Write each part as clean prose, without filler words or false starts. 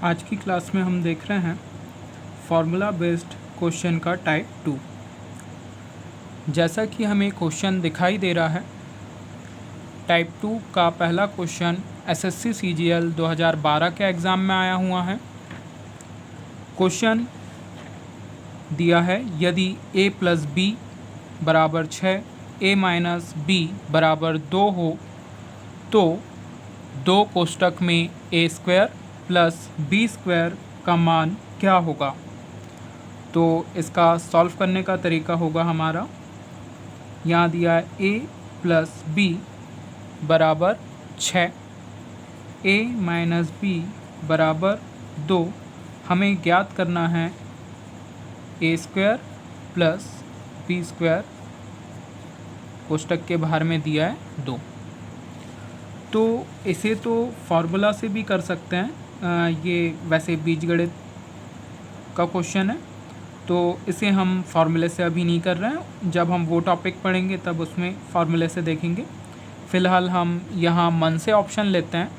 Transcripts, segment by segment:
आज की क्लास में हम देख रहे हैं फार्मूला बेस्ड क्वेश्चन का टाइप 2। जैसा कि हमें क्वेश्चन दिखाई दे रहा है, टाइप 2 का पहला क्वेश्चन एसएससी सीजीएल 2012 के एग्ज़ाम में आया हुआ है। क्वेश्चन दिया है, यदि a प्लस बी बराबर 6, a माइनस बी बराबर 2 हो तो दो कोष्टक में ए स्क्वायर प्लस बी स्क्वायर का मान क्या होगा। तो इसका सॉल्व करने का तरीका होगा हमारा, यहाँ दिया है a प्लस बी बराबर 6, a माइनस बी बराबर 2। हमें ज्ञात करना है ए स्क्वायर प्लस बी स्क्वायर, कोष्टक के बाहर में दिया है 2। तो इसे तो फार्मूला से भी कर सकते हैं, ये वैसे बीजगणित का क्वेश्चन है, तो इसे हम फार्मूले से अभी नहीं कर रहे हैं। जब हम वो टॉपिक पढ़ेंगे तब उसमें फार्मूले से देखेंगे। फ़िलहाल हम यहाँ मन से ऑप्शन लेते हैं।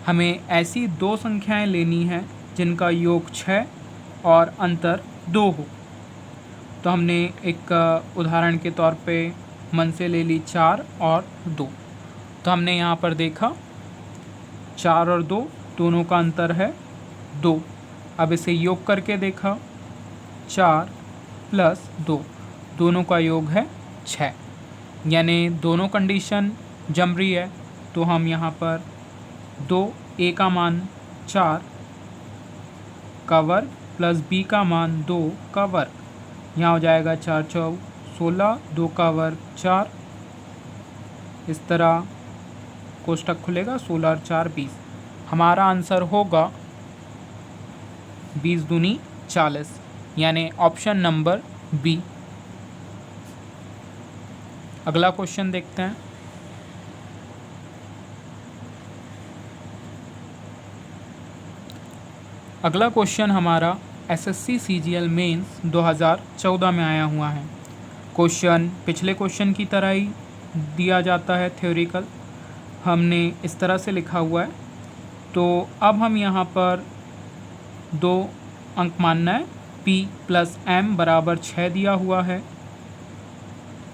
हमें ऐसी दो संख्याएं लेनी हैं जिनका योग 6 और अंतर 2 हो। तो हमने एक उदाहरण के तौर पे मन से ले ली 4 और 2। तो हमने यहाँ पर देखा 4 और 2 दोनों का अंतर है 2। अब इसे योग करके देखा, 4 प्लस 2 दोनों का योग है 6, यानी दोनों कंडीशन जम रही है। तो हम यहाँ पर 2a का मान 4 का वर्ग प्लस b का मान 2 का वर्ग, यहाँ हो जाएगा 4 चौक 16, 2 का वर्ग 4। इस तरह कोष्टक खुलेगा, 16 और 4 20। हमारा आंसर होगा 20 दूनी 40, यानी ऑप्शन नंबर बी। अगला क्वेश्चन देखते हैं। अगला क्वेश्चन हमारा एसएससी सीजीएल मेंस 2014 में आया हुआ है। क्वेश्चन पिछले क्वेश्चन की तरह ही दिया जाता है, थ्योरिकल। हमने इस तरह से लिखा हुआ है। तो अब हम यहाँ पर 2 अंक मानना है। p प्लस m बराबर 6 दिया हुआ है।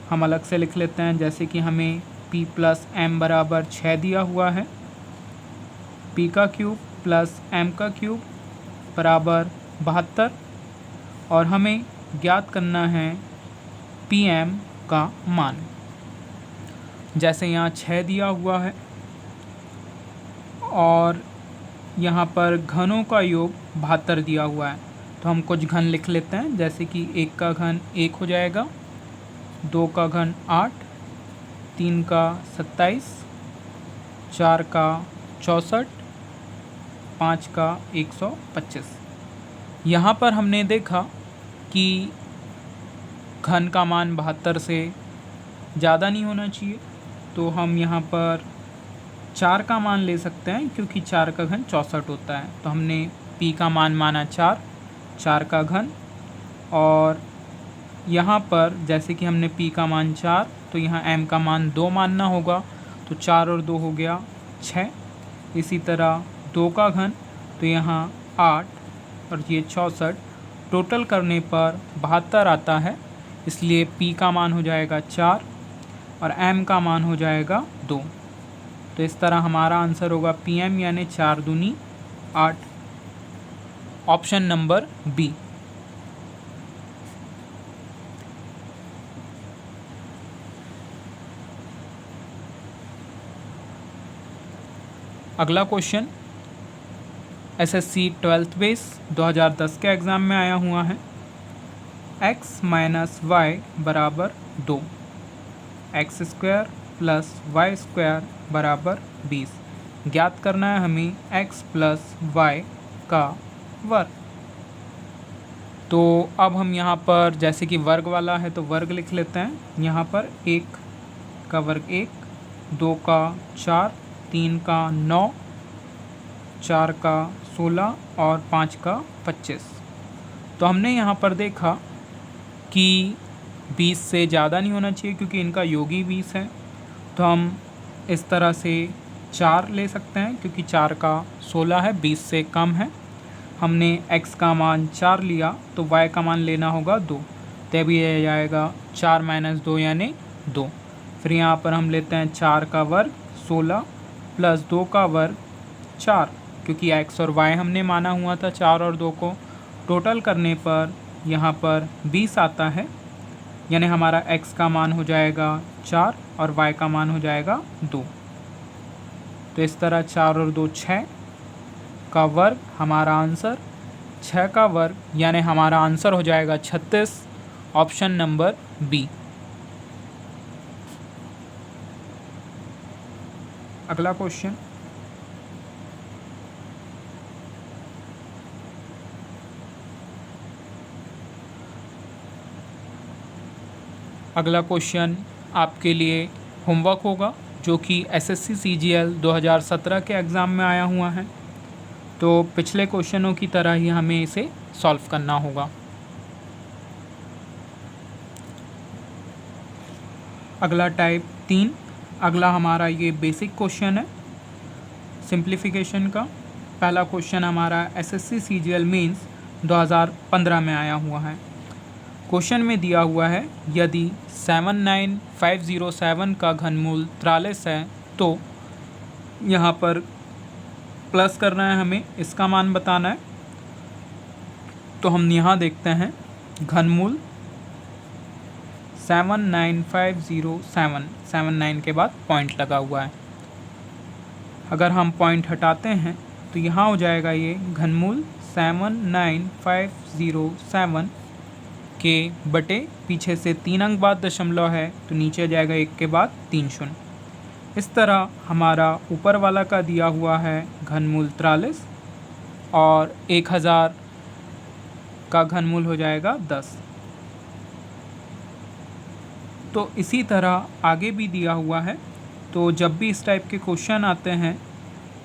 हम अलग से लिख लेते हैं, जैसे कि हमें p प्लस m बराबर 6 दिया हुआ है। p का क्यूब प्लस m का क्यूब बराबर 72, और हमें ज्ञात करना है pm का मान। जैसे यहाँ 6 दिया हुआ है और यहाँ पर घनों का योग 72 दिया हुआ है। तो हम कुछ घन लिख लेते हैं, जैसे कि 1 का घन 1 हो जाएगा, 2 का घन 8, 3 का 27, 4 का 64, 5 का 125। यहाँ पर हमने देखा कि घन का मान 72 से ज़्यादा नहीं होना चाहिए, तो हम यहाँ पर 4 का मान ले सकते हैं, क्योंकि 4 का घन 64 होता है। तो हमने p का मान माना 4 का घन, और यहाँ पर जैसे कि हमने p का मान 4, तो यहाँ m का मान 2 मानना होगा। तो 4 और 2 हो गया 6। इसी तरह 2 का घन, तो यहाँ 8 और ये 64, टोटल करने पर 72 आता है। इसलिए p का मान हो जाएगा 4 और m का मान हो जाएगा 2। तो इस तरह हमारा आंसर होगा pm, यानी 4 दूनी 8, ऑप्शन नंबर बी। अगला क्वेश्चन एसएससी 12th बेस 2010 के एग्ज़ाम में आया हुआ है। x माइनस वाई बराबर 2, x square plus y square बराबर 20। ज्ञात करना है हमें x प्लस वाई का वर्ग। तो अब हम यहाँ पर जैसे कि वर्ग वाला है तो वर्ग लिख लेते हैं। यहाँ पर 1 का वर्ग 1, 2 का 4, 3 का 9, 4 का 16 और 5 का 25। तो हमने यहाँ पर देखा कि 20 से ज़्यादा नहीं होना चाहिए, क्योंकि इनका योग ही 20 है। तो हम इस तरह से 4 ले सकते हैं, क्योंकि 4 का 16 है, 20 से कम है। हमने x का मान 4 लिया तो y का मान लेना होगा 2, तभी यह जाएगा 4 माइनस 2 यानी 2। फिर यहाँ पर हम लेते हैं 4 का वर्ग 16 प्लस 2 का वर्ग 4, क्योंकि x और y हमने माना हुआ था 4 और 2 को। टोटल करने पर यहाँ पर 20 आता है, यानी हमारा x का मान हो जाएगा 4 और y का मान हो जाएगा 2। तो इस तरह 4 और 2 6 का वर्ग हमारा आंसर, 6 का वर्ग यानी हमारा आंसर हो जाएगा 36, ऑप्शन नंबर बी। अगला क्वेश्चन, अगला क्वेश्चन आपके लिए होमवर्क होगा जो कि एसएससी सीजीएल 2017 के एग्ज़ाम में आया हुआ है। तो पिछले क्वेश्चनों की तरह ही हमें इसे सॉल्व करना होगा। अगला टाइप 3, अगला हमारा ये बेसिक क्वेश्चन है सिंप्लीफिकेशन का। पहला क्वेश्चन हमारा एसएससी सीजीएल मेंस 2015 में आया हुआ है। क्वेश्चन में दिया हुआ है यदि 79507 का घनमूल 43 है तो यहाँ पर प्लस करना है, हमें इसका मान बताना है। तो हम यहाँ देखते हैं घनमूल 79507, 79 के बाद पॉइंट लगा हुआ है। अगर हम पॉइंट हटाते हैं तो यहाँ हो जाएगा ये घनमूल 79507 के बटे पीछे से 3 अंक बाद दशमलव है तो नीचे जाएगा 1 के बाद 3 शून्य। इस तरह हमारा ऊपर वाला का दिया हुआ है घनमूल 43 और 1000 का घनमूल हो जाएगा 10। तो इसी तरह आगे भी दिया हुआ है। तो जब भी इस टाइप के क्वेश्चन आते हैं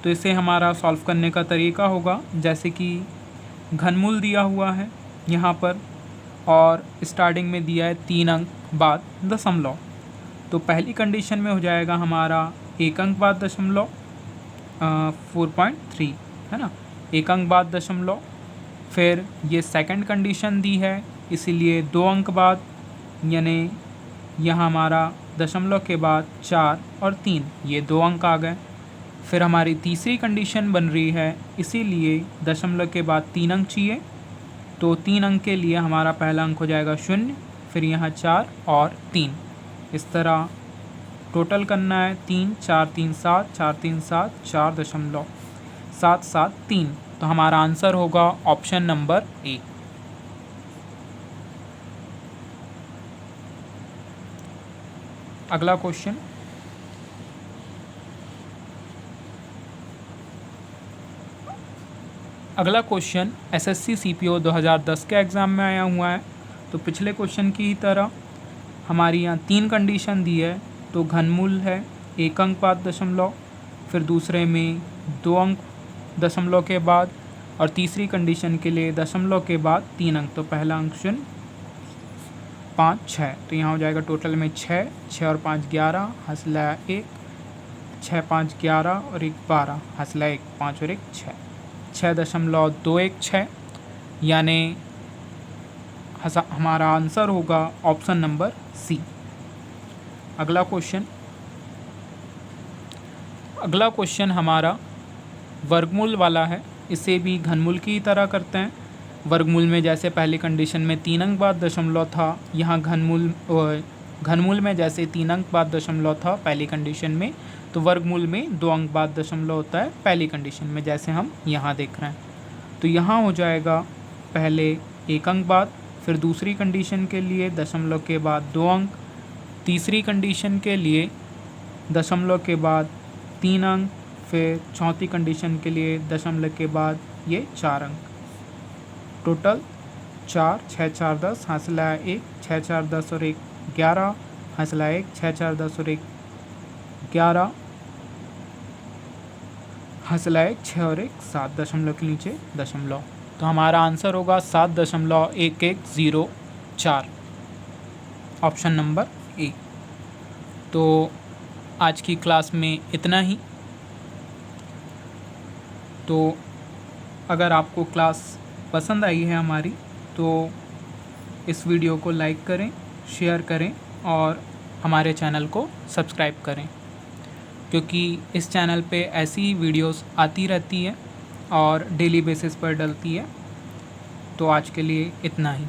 तो इसे हमारा सॉल्व करने का तरीका होगा, जैसे कि घनमूल दिया हुआ है यहाँ पर और स्टार्टिंग में दिया है 3 अंक बाद दशमलव। तो पहली कंडीशन में हो जाएगा हमारा 1 अंक बाद दशमलव 4.3 है ना, 1 अंक बाद दशमलव। फिर ये सेकंड कंडीशन दी है इसीलिए 2 अंक बाद, यानी यहाँ हमारा दशमलव के बाद 4 और 3 ये 2 अंक आ गए। फिर हमारी तीसरी कंडीशन बन रही है इसीलिए दशमलव के बाद 3 अंक चाहिए, तो 3 अंक के लिए हमारा पहला अंक हो जाएगा 0, फिर यहाँ 4 और 3। इस तरह टोटल करना है 3 4 3 7 4 3 7 4.773। तो हमारा आंसर होगा ऑप्शन नंबर ए। अगला क्वेश्चन, अगला क्वेश्चन एसएससी सीपीओ 2010 के एग्ज़ाम में आया हुआ है। तो पिछले क्वेश्चन की ही तरह हमारी यहाँ 3 कंडीशन दी है। तो घनमूल है 1 अंक बाद दशमलव, फिर दूसरे में 2 अंक दशमलव के बाद, और तीसरी कंडीशन के लिए दशमलव के बाद 3 अंक। तो पहला अंक 0 5 6, तो यहाँ हो जाएगा टोटल में 6 6 और 5 11, हंसला 1, 6 5 11 और 1 12, हंसला 1 5 और 1 6, 6.216, यानी हमारा आंसर होगा ऑप्शन नंबर सी। अगला क्वेश्चन, अगला क्वेश्चन हमारा वर्गमूल वाला है। इसे भी घनमूल की तरह करते हैं। वर्गमूल में जैसे पहली कंडीशन में 3 अंक बाद दशमलव था, यहाँ घनमूल में जैसे 3 अंक बाद दशमलव था पहली कंडीशन में, तो वर्गमूल में 2 अंक बाद दशमलव होता है पहली कंडीशन में, जैसे हम यहाँ देख रहे हैं। तो यहाँ हो जाएगा पहले 1 अंक बाद, फिर दूसरी कंडीशन के लिए दशमलव के बाद 2 अंक, तीसरी कंडीशन के लिए दशमलव के बाद 3 अंक, फिर चौथी कंडीशन के लिए दशमलव के बाद ये 4 अंक। टोटल 4 6 4 10, हासिला 1 6 4 10 और 1 11, हासिला 1 6 4 10 और 1 11, हासिला 1 6 और 1 7, दशमलव के नीचे दशमलव। तो हमारा आंसर होगा 7.1104, ऑप्शन नंबर ए। तो आज की क्लास में इतना ही। तो अगर आपको क्लास पसंद आई है हमारी तो इस वीडियो को लाइक करें, शेयर करें और हमारे चैनल को सब्सक्राइब करें, क्योंकि इस चैनल पे ऐसी वीडियोस आती रहती है और डेली बेसिस पर डलती है। तो आज के लिए इतना ही।